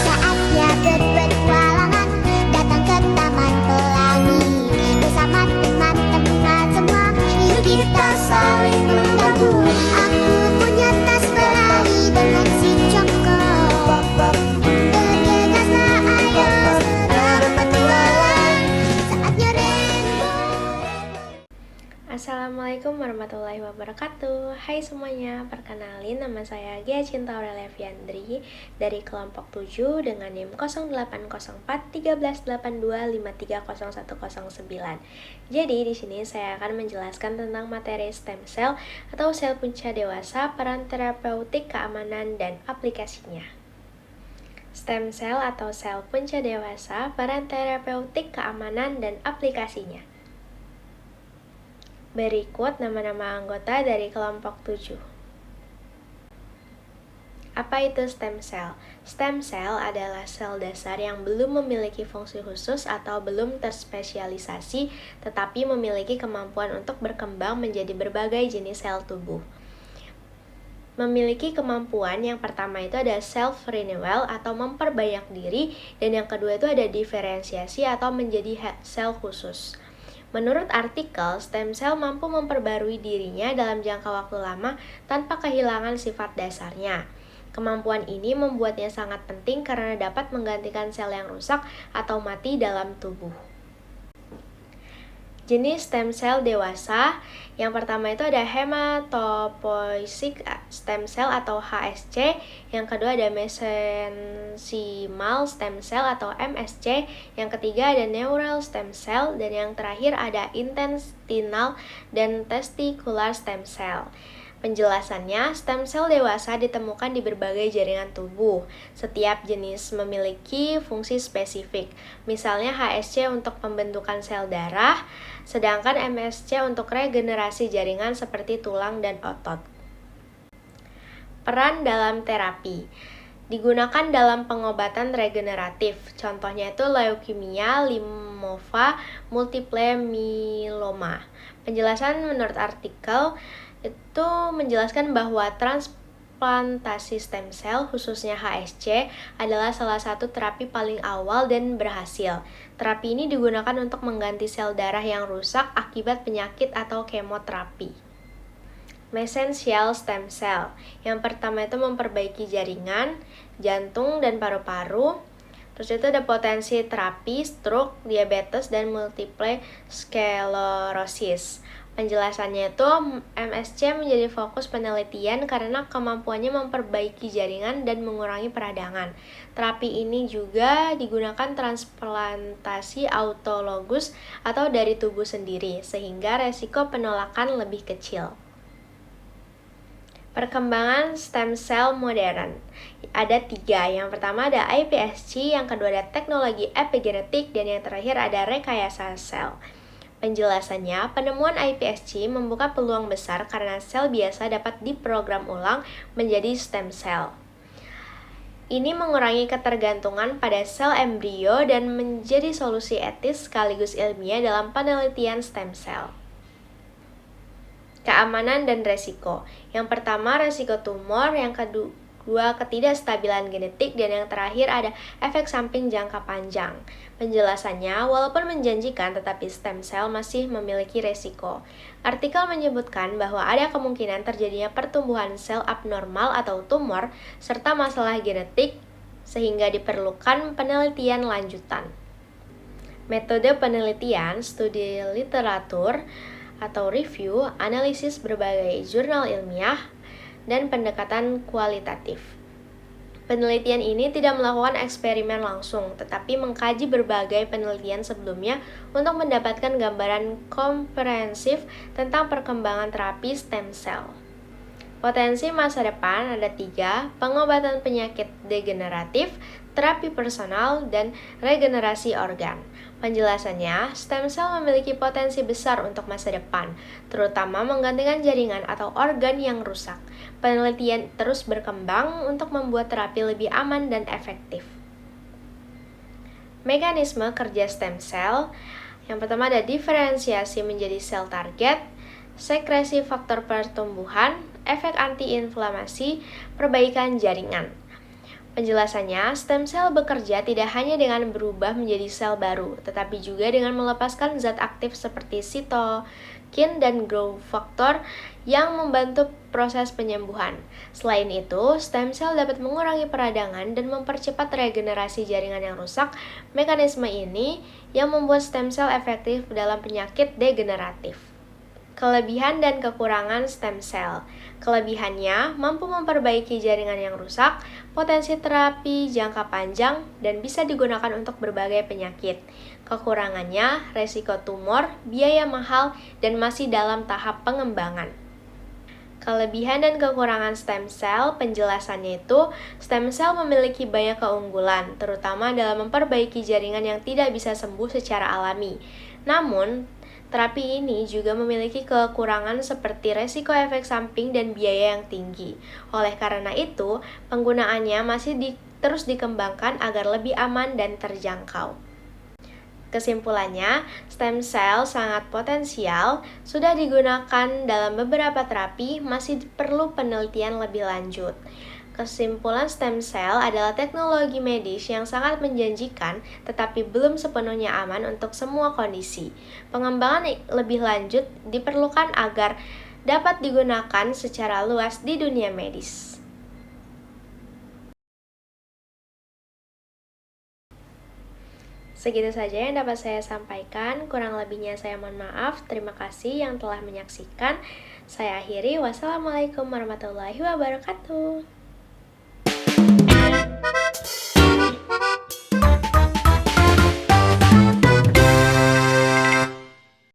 Saatnya berpetualangan, datang ke Taman Pelangi. Bersama teman-teman semua, yuk kita saling membantu. Aku punya tas berlari dengan si Joko. Bergegaslah ayo berpetualang, saatnya rainbow. Assalamualaikum warahmatullahi wabarakatuh. Hai semuanya, perkenalin nama saya Gia Cinta Aurelia Fiandri dari kelompok 7 dengan NIM 08041382530109. Jadi di sini saya akan menjelaskan tentang materi stem cell atau sel punca dewasa, peran terapeutik, keamanan, dan aplikasinya. Stem cell atau sel punca dewasa, peran terapeutik, keamanan, dan aplikasinya. Berikut nama-nama anggota dari kelompok 7. Apa itu stem cell? Stem cell adalah sel dasar yang belum memiliki fungsi khusus atau belum terspesialisasi, tetapi memiliki kemampuan untuk berkembang menjadi berbagai jenis sel tubuh. Memiliki kemampuan yang pertama itu ada self-renewal atau memperbanyak diri, dan yang kedua itu ada diferensiasi atau menjadi sel khusus. Menurut artikel, stem cell mampu memperbarui dirinya dalam jangka waktu lama tanpa kehilangan sifat dasarnya. Kemampuan ini membuatnya sangat penting karena dapat menggantikan sel yang rusak atau mati dalam tubuh. Jenis stem cell dewasa, yang pertama itu ada hematopoietic stem cell atau HSC, yang kedua ada mesenchymal stem cell atau MSC, yang ketiga ada neural stem cell, dan yang terakhir ada intestinal dan testicular stem cell. Penjelasannya, stem cell dewasa ditemukan di berbagai jaringan tubuh. Setiap jenis memiliki fungsi spesifik. Misalnya HSC untuk pembentukan sel darah, sedangkan MSC untuk regenerasi jaringan seperti tulang dan otot. Peran dalam terapi digunakan dalam pengobatan regeneratif. Contohnya itu leukemia, limfoma, multiple myeloma. Penjelasan menurut artikel itu menjelaskan bahwa transplantasi stem cell, khususnya HSC, adalah salah satu terapi paling awal dan berhasil. Terapi ini digunakan untuk mengganti sel darah yang rusak akibat penyakit atau kemoterapi. Mesenchymal stem cell. Yang pertama itu memperbaiki jaringan, jantung, dan paru-paru. Terus itu ada potensi terapi stroke, diabetes, dan multiple sclerosis. Penjelasannya itu MSC menjadi fokus penelitian karena kemampuannya memperbaiki jaringan dan mengurangi peradangan. Terapi ini juga digunakan transplantasi autologus atau dari tubuh sendiri, sehingga resiko penolakan lebih kecil. Perkembangan stem cell modern ada 3. Yang pertama ada iPSC, yang kedua ada teknologi epigenetik, dan yang terakhir ada rekayasa sel. Penjelasannya, penemuan iPSC membuka peluang besar karena sel biasa dapat diprogram ulang menjadi stem cell. Ini mengurangi ketergantungan pada sel embrio dan menjadi solusi etis sekaligus ilmiah dalam penelitian stem cell. Keamanan dan resiko. Yang pertama, resiko tumor, yang kedua ketidakstabilan genetik, dan yang terakhir ada efek samping jangka panjang. Penjelasannya, walaupun menjanjikan tetapi stem cell masih memiliki resiko. Artikel menyebutkan bahwa ada kemungkinan terjadinya pertumbuhan sel abnormal atau tumor serta masalah genetik sehingga diperlukan penelitian lanjutan. Metode penelitian, studi literatur atau review, analisis berbagai jurnal ilmiah, dan pendekatan kualitatif. Penelitian ini tidak melakukan eksperimen langsung, tetapi mengkaji berbagai penelitian sebelumnya untuk mendapatkan gambaran komprehensif tentang perkembangan terapi stem cell. Potensi masa depan ada 3, pengobatan penyakit degeneratif, terapi personal, dan regenerasi organ. Penjelasannya, stem cell memiliki potensi besar untuk masa depan, terutama menggantikan jaringan atau organ yang rusak. Penelitian terus berkembang untuk membuat terapi lebih aman dan efektif. Mekanisme kerja stem cell. Yang pertama ada diferensiasi menjadi sel target, sekresi faktor pertumbuhan, efek antiinflamasi, perbaikan jaringan. Penjelasannya, stem cell bekerja tidak hanya dengan berubah menjadi sel baru, tetapi juga dengan melepaskan zat aktif seperti sitokin dan growth factor yang membantu proses penyembuhan. Selain itu, stem cell dapat mengurangi peradangan dan mempercepat regenerasi jaringan yang rusak. Mekanisme ini yang membuat stem cell efektif dalam penyakit degeneratif. Kelebihan dan kekurangan stem cell. Kelebihannya mampu memperbaiki jaringan yang rusak, potensi terapi jangka panjang, dan bisa digunakan untuk berbagai penyakit. Kekurangannya, resiko tumor, biaya mahal, dan masih dalam tahap pengembangan. Kelebihan dan kekurangan stem cell, penjelasannya itu, stem cell memiliki banyak keunggulan, terutama dalam memperbaiki jaringan yang tidak bisa sembuh secara alami. Namun, terapi ini juga memiliki kekurangan seperti resiko efek samping dan biaya yang tinggi. Oleh karena itu, penggunaannya masih terus dikembangkan agar lebih aman dan terjangkau. Kesimpulannya, stem cell sangat potensial, sudah digunakan dalam beberapa terapi, masih perlu penelitian lebih lanjut. Kesimpulan, stem cell adalah teknologi medis yang sangat menjanjikan, tetapi belum sepenuhnya aman untuk semua kondisi. Pengembangan lebih lanjut diperlukan agar dapat digunakan secara luas di dunia medis. Segitu saja yang dapat saya sampaikan, kurang lebihnya saya mohon maaf. Terima kasih yang telah menyaksikan. Saya akhiri, wassalamualaikum warahmatullahi wabarakatuh.